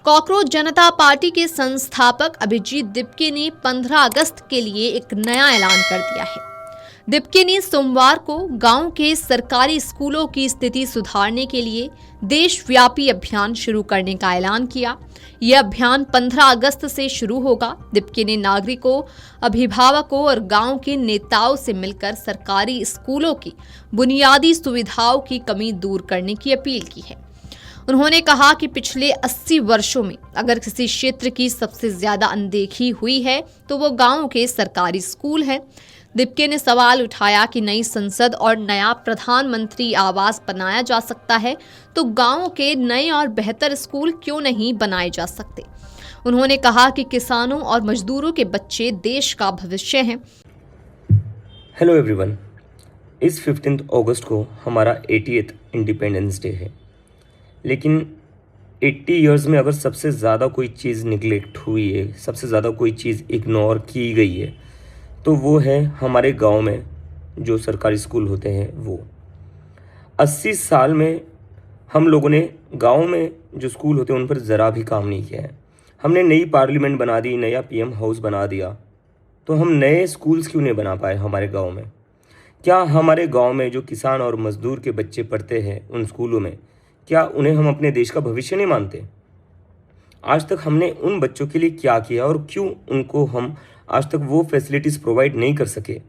Cockroach जनता party के संस्थापक अभिजीत दिपके ने 15 अगस्त के लिए एक नया ऐलान कर दिया है। दिपके ने सोमवार को गांव के सरकारी स्कूलों की स्थिति सुधारने के लिए देशव्यापी अभियान शुरू करने का ऐलान किया। यह अभियान 15 अगस्त से शुरू होगा। दिपके ने नागरिकों, अभिभावकों और गांव के नेताओं से मिलकर सरकारी स्कूलों की बुनियादी सुविधाओं की कमी दूर करने की अपील की है। उन्होंने कहा कि पिछले 80 वर्षों में अगर किसी क्षेत्र की सबसे ज्यादा अनदेखी हुई है तो वो गांव के सरकारी स्कूल हैं। दिपके ने सवाल उठाया कि नई संसद और नया प्रधानमंत्री आवास बनाया जा सकता है तो गांवों के नए और बेहतर स्कूल क्यों नहीं बनाए जा सकते। उन्होंने कहा कि किसानों और मजदूरों के बच्चे देश का भविष्य हैं। हेलो एवरीवन, इस 15 अगस्त को हमारा 80th इंडिपेंडेंस डे है। लेकिन 80 इयर्स में अगर सबसे ज़्यादा कोई चीज़ निगलेक्ट हुई है, सबसे ज़्यादा कोई चीज़ इग्नोर की गई है, तो वो है हमारे गांव में जो सरकारी स्कूल होते हैं। वो 80 साल में हम लोगों ने गांव में जो स्कूल होते हैं उन पर ज़रा भी काम नहीं किया है। हमने नई पार्लियामेंट बना दी, नया पीएम हाउस बना दिया, तो हम नए स्कूल्स क्यों नहीं बना पाए हमारे गांव में? क्या हमारे गांव में जो किसान और मजदूर के बच्चे पढ़ते हैं उन स्कूलों में, क्या उन्हें हम अपने देश का भविष्य नहीं मानते? आज तक हमने उन बच्चों के लिए क्या किया और क्यों उनको हम आज तक वो फैसिलिटीज़ प्रोवाइड नहीं कर सके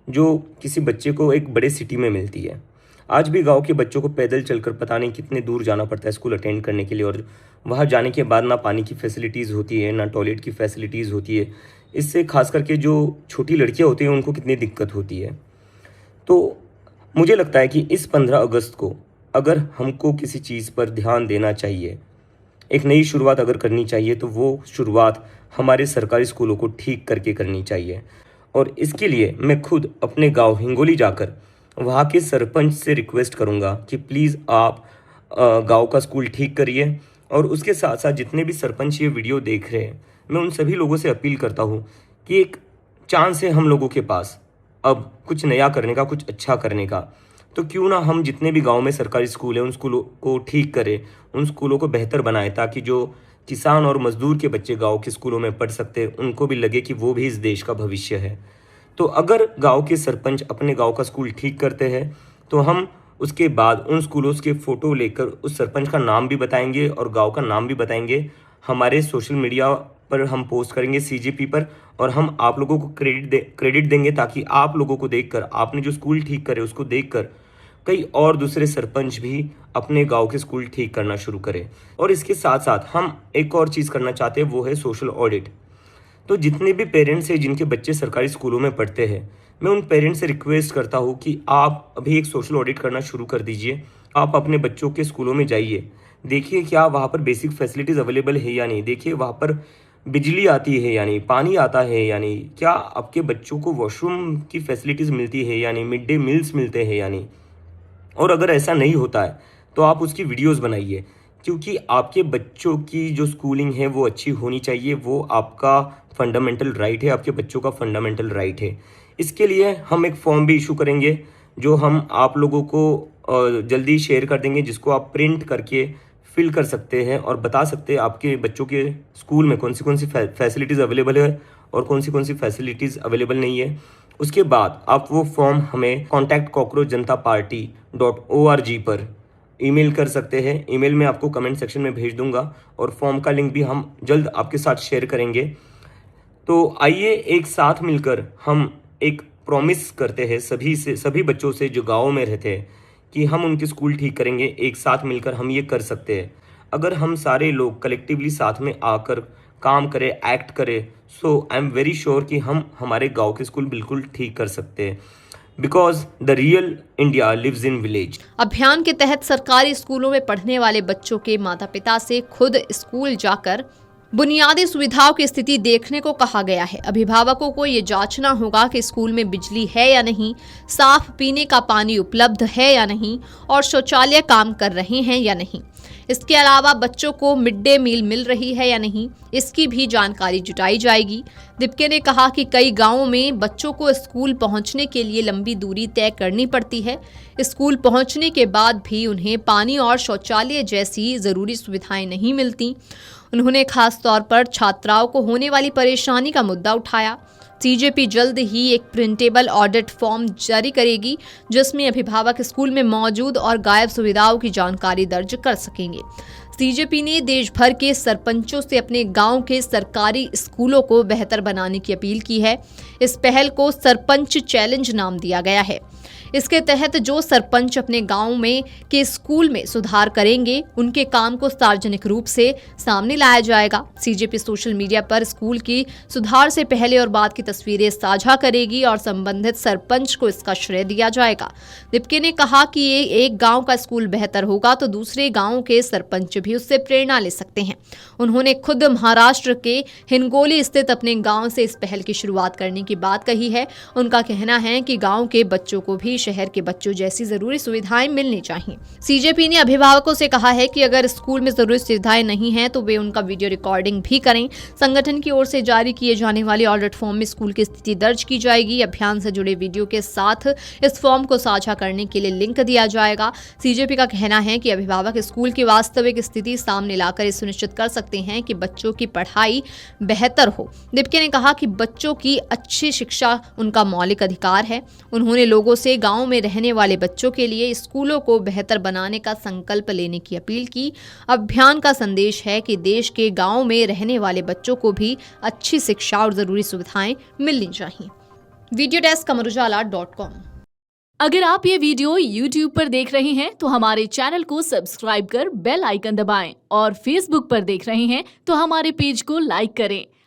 जो किसी बच्चे को एक बड़े सिटी में मिलती है। आज भी गांव के बच्चों को पैदल चलकर पता नहीं कितने दूर जाना पड़ता है स्कूल अटेंड करने के लिए, और वहाँ जाने के बाद ना पानी की फैसिलिटीज़ होती है, ना टॉयलेट की फैसिलिटीज़ होती है। इससे खास करके जो छोटी लड़कियाँ होती हैं उनको कितनी दिक्कत होती है। तो मुझे लगता है कि इस 15 अगस्त को अगर हमको किसी चीज़ पर ध्यान देना चाहिए, एक नई शुरुआत अगर करनी चाहिए, तो वो शुरुआत हमारे सरकारी स्कूलों को ठीक करके करनी चाहिए। और इसके लिए मैं खुद अपने गांव हिंगोली जाकर वहाँ के सरपंच से रिक्वेस्ट करूँगा कि प्लीज़ आप गांव का स्कूल ठीक करिए। और उसके साथ साथ जितने भी सरपंच ये वीडियो देख रहे हैं, मैं उन सभी लोगों से अपील करता हूँ कि एक चांस है हम लोगों के पास अब कुछ नया करने का, कुछ अच्छा करने का। तो क्यों ना हम जितने भी गांव में सरकारी स्कूल हैं उन स्कूलों को ठीक करें, उन स्कूलों को बेहतर बनाएं, ताकि जो किसान और मजदूर के बच्चे गांव के स्कूलों में पढ़ सकते हैं उनको भी लगे कि वो भी इस देश का भविष्य है। तो अगर गांव के सरपंच अपने गांव का स्कूल ठीक करते हैं तो हम उसके बाद उन स्कूलों के फ़ोटो लेकर उस सरपंच का नाम भी बताएंगे और गाँव का नाम भी बताएंगे। हमारे सोशल मीडिया पर हम पोस्ट करेंगे CGP पर, और हम आप लोगों को क्रेडिट देंगे ताकि आप लोगों को देखकर, आपने जो स्कूल ठीक करे उसको देखकर कई और दूसरे सरपंच भी अपने गांव के स्कूल ठीक करना शुरू करें। और इसके साथ साथ हम एक और चीज़ करना चाहते हैं, वो है सोशल ऑडिट। तो जितने भी पेरेंट्स हैं जिनके बच्चे सरकारी स्कूलों में पढ़ते हैं, मैं उन पेरेंट्स से रिक्वेस्ट करता हूँ कि आप अभी एक सोशल ऑडिट करना शुरू कर दीजिए। आप अपने बच्चों के स्कूलों में जाइए, देखिए क्या वहाँ पर बेसिक फैसिलिटीज़ अवेलेबल है या नहीं, देखिए वहाँ पर बिजली आती है या नहीं, पानी आता है या नहीं, क्या आपके बच्चों को वॉशरूम की फैसिलिटीज़ मिलती है या नहीं, मिड डे मील्स मिलते हैं या नहीं। और अगर ऐसा नहीं होता है तो आप उसकी वीडियोस बनाइए, क्योंकि आपके बच्चों की जो स्कूलिंग है वो अच्छी होनी चाहिए। वो आपका फंडामेंटल राइट है, आपके बच्चों का फंडामेंटल राइट है। इसके लिए हम एक फॉर्म भी इशू करेंगे जो हम आप लोगों को जल्दी शेयर कर देंगे, जिसको आप प्रिंट करके फिल कर सकते हैं और बता सकते हैं आपके बच्चों के स्कूल में कौन सी फैसिलिटीज़ अवेलेबल है और कौन सी फैसिलिटीज़ अवेलेबल नहीं है। उसके बाद आप वो फॉर्म हमें contact@cockroachjntaparty.org पर ईमेल कर सकते हैं। ईमेल में आपको कमेंट सेक्शन में भेज दूंगा और फॉर्म का लिंक भी हम जल्द आपके साथ शेयर करेंगे। तो आइए एक साथ मिलकर हम एक प्रॉमिस करते हैं सभी बच्चों से जो गाँव में रहते हैं कि हम उनके स्कूल ठीक करेंगे। एक साथ मिलकर हम ये कर सकते हैं। अगर हम सारे लोग कलेक्टिवली साथ में आकर काम करें, एक्ट करें, सो आई एम वेरी श्योर कि हम हमारे गांव के स्कूल बिल्कुल ठीक कर सकते हैं, because the real India lives in village. अभियान के तहत सरकारी स्कूलों में पढ़ने वाले बच्चों के माता पिता से खुद स्कूल जाकर बुनियादी सुविधाओं की स्थिति देखने को कहा गया है। अभिभावकों को ये जांचना होगा कि स्कूल में बिजली है या नहीं, साफ पीने का पानी उपलब्ध है या नहीं और शौचालय काम कर रहे हैं या नहीं। इसके अलावा बच्चों को मिड डे मील मिल रही है या नहीं, इसकी भी जानकारी जुटाई जाएगी। दिपके ने कहा कि कई गांवों में बच्चों को स्कूल पहुंचने के लिए लंबी दूरी तय करनी पड़ती है। स्कूल पहुंचने के बाद भी उन्हें पानी और शौचालय जैसी जरूरी सुविधाएं नहीं मिलती। उन्होंने खास तौर पर छात्राओं को होने वाली परेशानी का मुद्दा उठाया। सीजेपी जल्द ही एक प्रिंटेबल ऑडिट फॉर्म जारी करेगी, जिसमें अभिभावक स्कूल में मौजूद और गायब सुविधाओं की जानकारी दर्ज कर सकेंगे। सीजेपी ने देश भर के सरपंचों से अपने गांव के सरकारी स्कूलों को बेहतर बनाने की अपील की है। इस पहल को सरपंच चैलेंज नाम दिया गया है। इसके तहत जो सरपंच अपने गांव में के स्कूल में सुधार करेंगे, उनके काम को सार्वजनिक रूप से सामने लाया जाएगा। सीजेपी सोशल मीडिया पर स्कूल की सुधार से पहले और बाद की तस्वीरें साझा करेगी और संबंधित सरपंच को इसका श्रेय दिया जाएगा। दिप्के ने कहा कि ये एक गांव का स्कूल बेहतर होगा तो दूसरे गांवों के सरपंच भी उससे प्रेरणा ले सकते हैं। उन्होंने खुद महाराष्ट्र के हिंगोली स्थित अपने गांव से इस पहल की शुरुआत करने की बात कही है। उनका कहना है कि गांव के बच्चों को भी शहर के बच्चों जैसी जरूरी सुविधाएं मिलनी चाहिए। सीजेपी ने अभिभावकों से कहा है कि अगर स्कूल में जरूरी सुविधाएं नहीं हैं तो वे उनका वीडियो रिकॉर्डिंग भी करें। संगठन की ओर से जारी किए जाने वाले ऑडिट फॉर्म में स्कूल की स्थिति दर्ज की जाएगी। अभियान से जुड़े वीडियो के साथ इस फॉर्म को साझा करने के लिए लिंक दिया जाएगा। सीजेपी का कहना है कि अभिभावक स्कूल की वास्तविक स्थिति सामने लाकर इस सुनिश्चित कर सकते हैं कि बच्चों की पढ़ाई बेहतर हो। दिप्के ने कहा कि बच्चों की अच्छी शिक्षा उनका मौलिक अधिकार है। उन्होंने लोगों से गांव में रहने वाले बच्चों के लिए स्कूलों को बेहतर बनाने का संकल्प लेने की अपील की। अभियान का संदेश है कि देश के गांव में रहने वाले बच्चों को भी अच्छी शिक्षा और जरूरी सुविधाएं मिलनी चाहिए। Video desk amarujala.com। अगर आप ये वीडियो YouTube पर देख रहे हैं तो हमारे चैनल को सब्सक्राइब कर बेल आइकन दबाएं और Facebook पर देख रहे हैं तो हमारे पेज को लाइक करें।